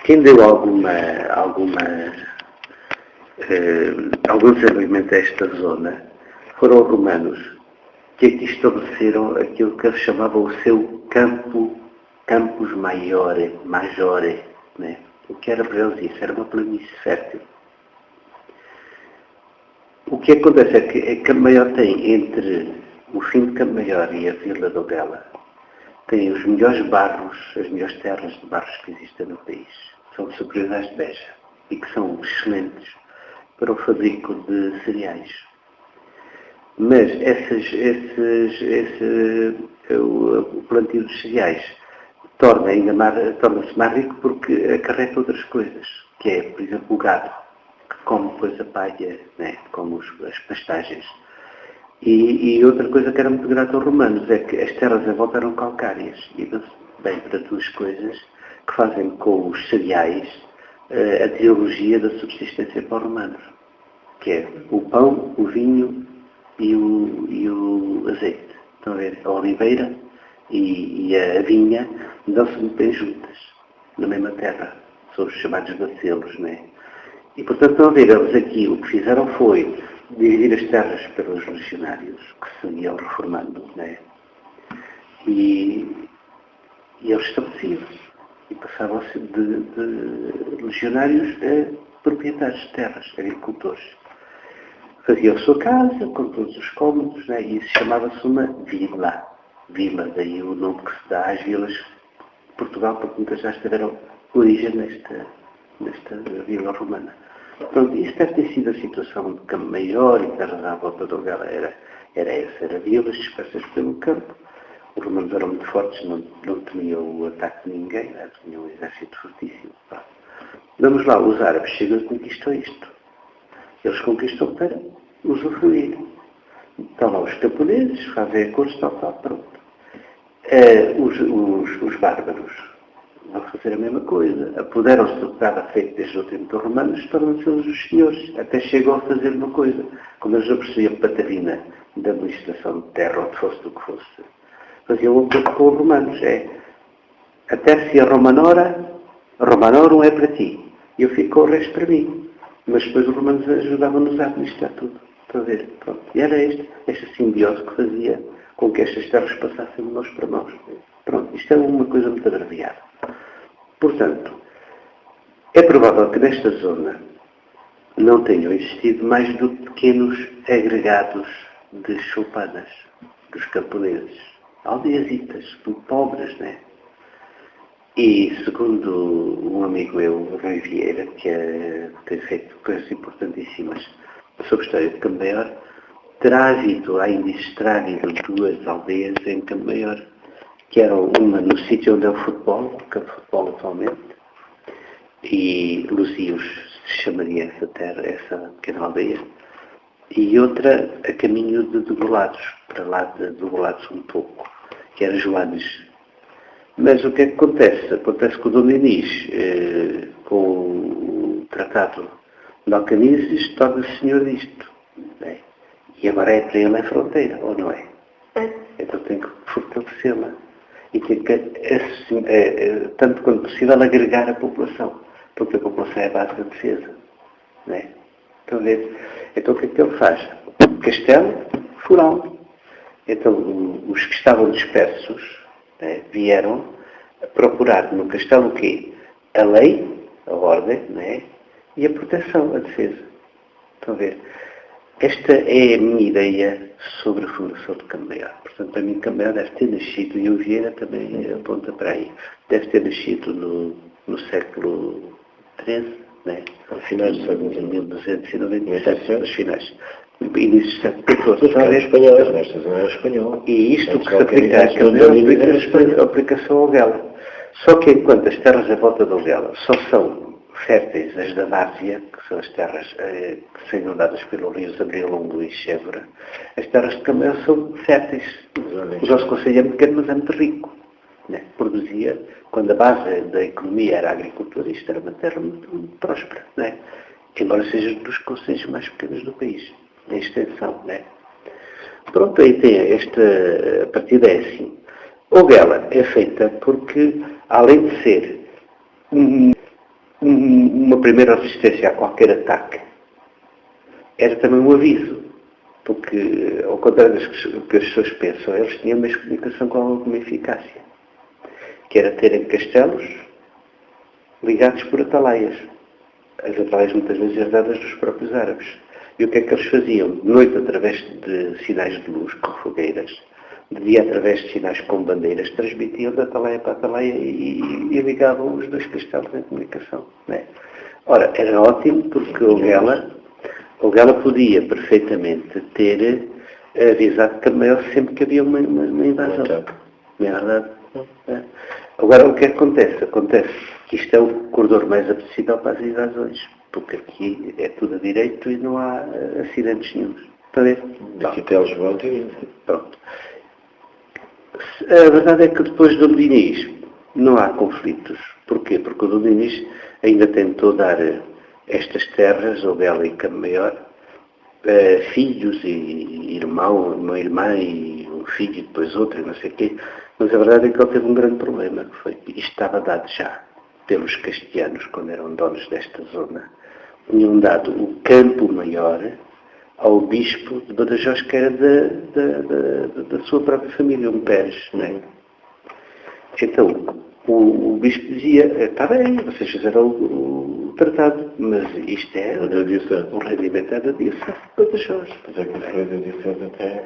Quem deu algum desenvolvimento a esta zona foram os romanos, que aqui estabeleceram aquilo que eles chamavam o seu campus majore, né? O que era para eles isso? Era uma planície fértil. O que acontece é que Campo Maior tem, entre o fim de Campo Maior e a Vila de Ogela, tem os melhores barros, as melhores terras de barros que existem no país. São superiores às de Beja e que são excelentes para o fabrico de cereais. Mas o plantio dos cereais torna-se mais rico porque acarreta outras coisas, que é, por exemplo, o gado, que come depois a palha, né, como as pastagens. E outra coisa que era muito grata aos romanos é que as terras à volta eram calcárias e bem para duas coisas que fazem com os cereais a teologia da subsistência para os romanos, que é o pão, o vinho e o azeite. Estão a ver? A oliveira e a vinha dão-se muito bem juntas, na mesma terra. São os chamados bacelos, não é? E, portanto, estão a ver, eles aqui o que fizeram foi dividir as terras pelos legionários, que se iam reformando, não é? E eles estabeleciam-se. E passavam-se de legionários a proprietários de terras, agricultores. Faziam a sua casa, com todos os cômodos, né? E isso chamava-se uma vila. Vila, daí o nome que se dá às vilas de Portugal, porque muitas já tiveram origem nesta vila romana. Pronto, isso deve ter sido a situação de Campo Maior e terras à volta de Ogela. Era vilas dispersas pelo campo. Os romanos eram muito fortes, não temiam o ataque de ninguém, né? Tinham um exército fortíssimo. Vamos lá, os árabes chegam e conquistam isto. Eles conquistam para usufruir. Estão lá os camponeses, fazem acordos, tal, pronto. Os bárbaros vão fazer a mesma coisa. Apoderam-se do que estava feito desde o tempo dos romanos, tornam-se eles os senhores. Até chegam a fazer uma coisa. Como eles não percebiam patavina da administração de terra, ou de fosse do que fosse, faziam um acordo com os romanos. Até se a Romanorum é para ti. E eu fico com o resto para mim. Mas depois os romanos ajudavam-nos a administrar tudo. Estão a ver? Pronto. E era esta simbiose que fazia com que estas terras passassem de mãos para mãos. Pronto. Isto é uma coisa muito abreviada. Portanto, é provável que nesta zona não tenham existido mais do que pequenos agregados de choupanas, dos camponeses. Aldeiasitas, muito pobres, né? E segundo um amigo meu, o Rui Vieira, que tem feito coisas importantíssimas sobre a história de Campo Maior, terá ainda extraído duas aldeias em Campo Maior, que eram uma no sítio onde é o futebol, o campo de futebol atualmente, e Luzios se chamaria essa pequena aldeia, e outra a caminho de Degolados, para lá de Degolados um pouco, que era Joanes. Mas o que é que acontece? Acontece que o Dom Dinis, com o Tratado de Alcanices, torna-se senhor disto. Né? E agora é para ele a fronteira, ou não é? Então tem que fortalecê-la. E tem que, tanto quanto possível, agregar a população. Porque a população é a base da defesa. Né? Estão a ver? Então o que é que ele faz? Castelo, Furão. Então os que estavam dispersos, né, vieram a procurar no castelo o quê? A lei, a ordem, né, e a proteção, a defesa. Estão a ver? Esta é a minha ideia sobre a fundação de Campo Maior. Portanto, para mim, Campo Maior deve ter nascido, e o Vieira também aponta para aí, deve ter nascido no século XIII, né, ao final do século XIII, 1297, nos finais. Início do século XIV. Nesta zona era espanhol. E isto que se aplica a Campo Maior aplica-se a Ogela. Só que enquanto as terras à volta de Ogela só são férteis as da Várzea, que são as terras que são inundadas pelos rios Abreu-Longo e Xévora, as terras de Campo Maior são férteis. O nosso concelho é pequeno, mas é muito rico. Né? Produzia, quando a base da economia era a agricultura, isto era uma terra muito, muito próspera. Né? Embora seja um dos concelhos mais pequenos do país, em extensão. Né? Pronto, aí tem esta partida é assim. Ogela é feita porque, além de ser uma primeira resistência a qualquer ataque era também um aviso, porque, ao contrário do que as pessoas pensam, eles tinham uma comunicação com alguma eficácia, que era terem castelos ligados por atalaias. As atalaias muitas vezes herdadas dos próprios árabes. E o que é que eles faziam? De noite, através de sinais de luz, com fogueiras, de dia, através de sinais com bandeiras, transmitiam de atalaia para atalaia e ligavam os dois castelos em comunicação. Não é? Ora, era ótimo porque o Gela podia perfeitamente ter avisado Cambael sempre que havia uma invasão. Não é verdade? É. Agora, o que acontece? Acontece que isto é o corredor mais apetecível para as invasões, porque aqui é tudo a direito e não há acidentes nenhum. Está a ver? Daqui até aos votos. Pronto. A verdade é que depois do Diniz não há conflitos. Porquê? Porque o Dom Diniz ainda tentou dar estas terras, ao Bela e Campo Maior, filhos e irmão, uma irmã e um filho e depois outro, e não sei o quê. Mas a verdade é que ele teve um grande problema, que foi que isto estava dado já pelos castelhanos, quando eram donos desta zona. Tinham dado o Campo Maior ao bispo de Badajoz, que era da sua própria família, um Pérez, não é? Então, o bispo dizia, está bem, vocês fizeram o tratado, mas isto é o rendimento é da diocese de Badajoz. Mas é que foi da diocese até...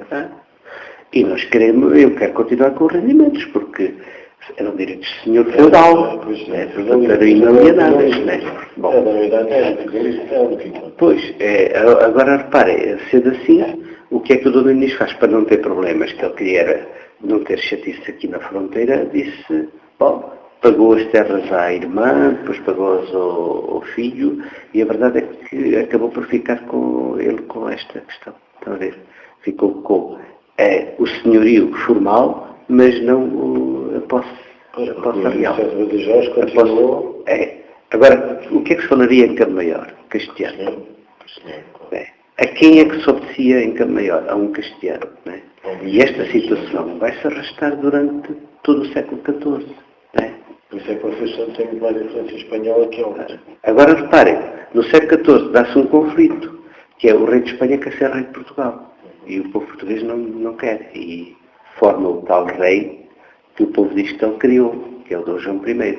E nós eu quero continuar com os rendimentos, porque eram direitos de senhor feudal, portanto eram inalienáveis, não é? Bom, pois, agora repare, sendo assim, o que é que o Dom Diniz faz para não ter problemas, que ele queria não ter chatice aqui na fronteira, disse, bom, pagou as terras à irmã, depois pagou-as ao filho, e a verdade é que acabou por ficar com esta questão. Estão a ver? Ficou com o senhorio formal, mas não a posse real. Agora, o que é que se falaria em Campo Maior? Castelhano. A quem é que se obedecia em Campo Maior? A um castelhano. E esta situação vai se arrastar durante todo o século XIV. Por isso é que vocês só têm mais influência espanhola que outra. Agora reparem, no século XIV dá-se um conflito, que é o rei de Espanha quer ser rei de Portugal. E o povo português não quer. E forma o tal rei que o povo diz que ele criou, que é o Dom João I.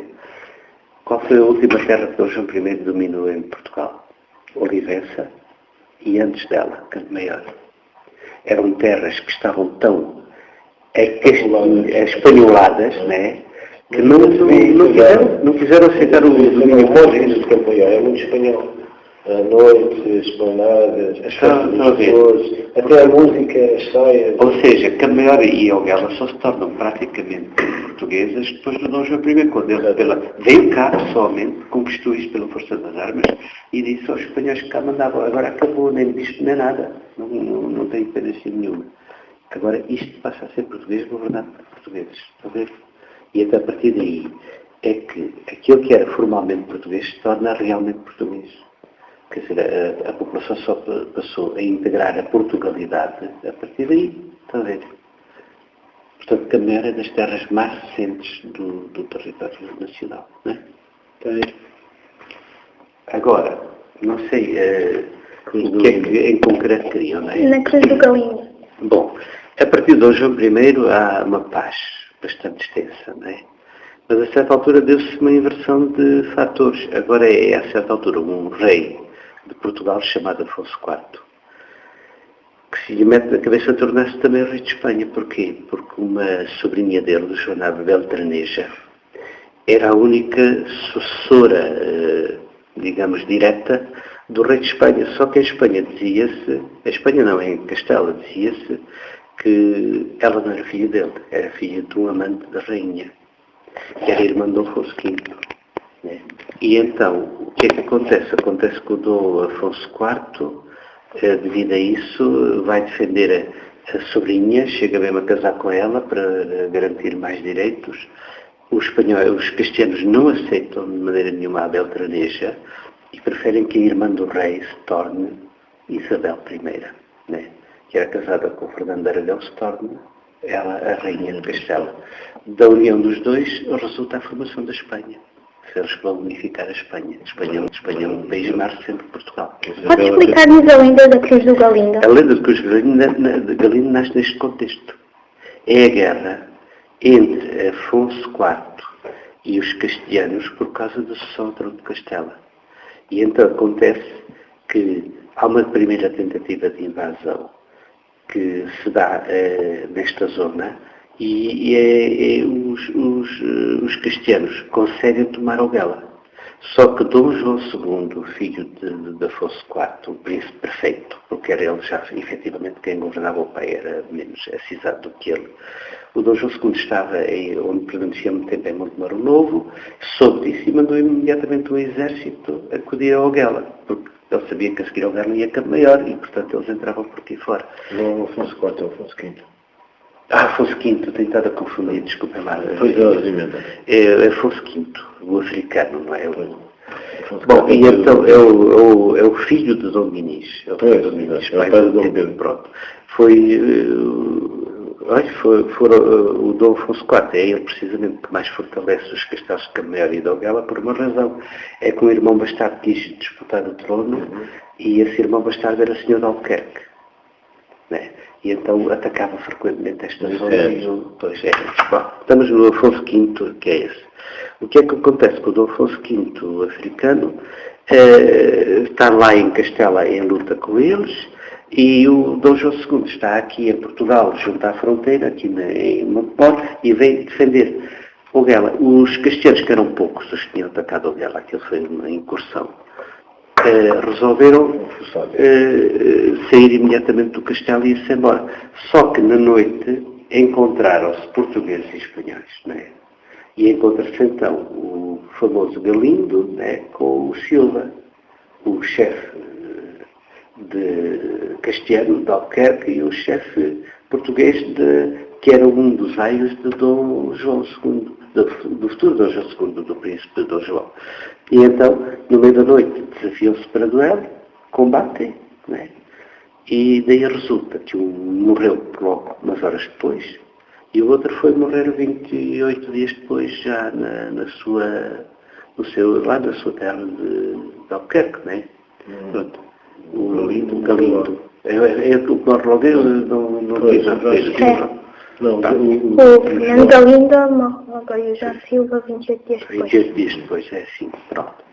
Qual foi a última terra que Dom João I dominou em Portugal? Olivença e antes dela, Campo Maior. Eram terras que estavam tão espanholadas, né, que não quiseram aceitar o domínio português. Campo Maior é muito espanhol. A noite, as planadas, as festas dos pessoas, até a música, as saias. Ou seja, Campo Maior e Alguela só se tornam praticamente portuguesas depois do Dom João I, quando ele veio cá pessoalmente, conquistou isto pela força das armas e disse aos espanhóis que cá mandavam, agora acabou, nem disto nem nada, não tem independência nenhuma. Agora isto passa a ser português governado por portugueses, está a ver? E até a partir daí é que aquilo que era formalmente português se torna realmente português. Quer dizer, a população só passou a integrar a Portugalidade a partir daí, está a ver? Portanto, Campo Maior é das terras mais recentes do território nacional, não é? Está a ver? Agora, não sei o que é que em concreto queriam, não é? Na Cruz do Galinho. Bom, a partir de Dom João I há uma paz bastante extensa, não é? Mas a certa altura deu-se uma inversão de fatores. Agora é a certa altura um rei de Portugal chamado Afonso IV, que se lhe mete na cabeça tornar-se também rei de Espanha. Porquê? Porque uma sobrinha dele, chamada Beltraneja, era a única sucessora, digamos, direta do rei de Espanha. Só que em Espanha dizia-se, em Espanha não, em Castela dizia-se que ela não era filha dele, era filha de um amante da rainha, que era irmã de Afonso V. Né? E então, o que é que acontece? Acontece que o Dom Afonso IV, devido a isso, vai defender a sobrinha, chega mesmo a casar com ela para garantir mais direitos. Os castelhanos não aceitam de maneira nenhuma a Beltraneja e preferem que a irmã do rei se torne Isabel I, né? Que era casada com Fernando de Aragão, se torne ela a rainha de Castela. Da união dos dois resulta a formação da Espanha. fez reunificar a Espanha. Espanha é um país mais recente que Portugal. Pode explicar-nos a lenda da Cruz do Galindo? A lenda da Cruz do Galindo nasce neste contexto. É a guerra entre Afonso IV e os castelhanos por causa do sucessão ao trono de Castela. E então acontece que há uma primeira tentativa de invasão que se dá nesta zona e os castelhanos conseguem tomar Ogela. Só que Dom João II, filho de Afonso IV, o príncipe perfeito, porque era ele já efetivamente quem governava o pai, era menos acisado do que ele. O Dom João II estava onde permanecia muito tempo, em Montemoro Novo, soube disso e mandou imediatamente o exército acudir a Ogela, porque ele sabia que a seguir ao Ogela ia Campo Maior e, portanto, eles entravam por aqui fora. Não Afonso IV, é Afonso V. Afonso V, tenho estado a confundir, desculpem lá. Pois é Afonso V, o africano, não é? Bom, e então é o filho de Dom Dinis. É o filho de Dom Dinis, pai de Dom Pedro. Pronto. O Dom Afonso IV é ele precisamente que mais fortalece os castelos de Campo Maior e de Ogela por uma razão. É que um irmão bastardo quis disputar o trono e esse irmão bastardo era o senhor de Albuquerque. Né? E então atacava frequentemente esta zona. Pois é. Bom, estamos no Afonso V, que é esse. O que é que acontece com o Dom Afonso V africano? Está lá em Castela em luta com eles e o Dom João II está aqui em Portugal, junto à fronteira, aqui em Montemor, e vem defender Ogela. Os castelhanos, que eram poucos, os que tinham atacado Ogela, aquilo foi uma incursão, resolveram sair imediatamente do castelo e ir-se embora. Só que na noite encontraram-se portugueses e espanhóis, não é? E encontra-se então o famoso Galindo, né, com o Silva, o chefe de castelhano de Albuquerque e o chefe português que era um dos aios de Dom João II, do futuro Dom João II, do príncipe de Dom João. E então, no meio da noite, desafiam-se para duelo, combatem, né? E daí resulta que um morreu logo umas horas depois e o outro foi morrer 28 dias depois, já lá na sua terra de Albuquerque, né? Pronto. O Galindo. É o que morre logo, eu não diz a vez. O Fernando Galindo morre logo e o João Silva 28 dias depois. 28 dias depois, é assim, pronto.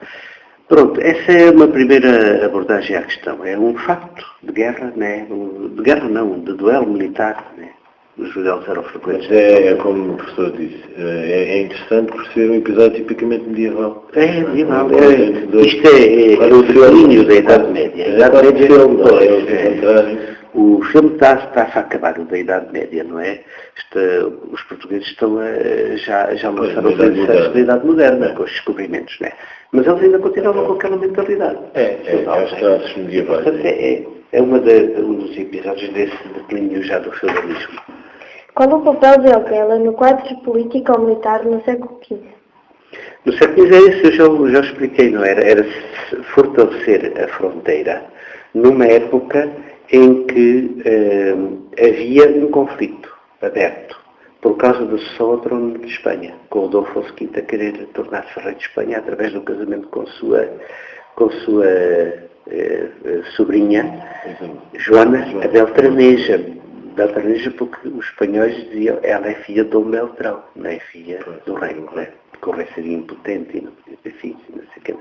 Pronto, essa é uma primeira abordagem à questão. É um facto de guerra, né? De guerra não, de duelo militar, né? Os duelos eram frequentes. Mas é como o professor disse, é interessante por ser um episódio tipicamente medieval. É medieval, isto é o declínio da Idade Média. A Idade Média o filme está-se a acabar, o da Idade Média, não é? Os portugueses estão já lançaram os ensaios da Idade Moderna, com os descobrimentos, não é? Mas eles ainda continuam com aquela mentalidade. Os traços medievais. Portanto, é um dos episódios desse declínio já do feudalismo. Qual o papel de Ogela no quadro político-militar no século XV? No século XV é isso, eu já expliquei, não era? Era fortalecer a fronteira numa época em que havia um conflito aberto por causa da sucessão ao trono de Espanha, com o Dom Afonso V a querer tornar-se rei de Espanha através do casamento com sua sobrinha, Joana, a Beltraneja. Beltraneja porque os espanhóis diziam ela é filha de Dom Beltrão, não é filha do rei, não é? Porque o rei seria impotente, enfim, não sei o que.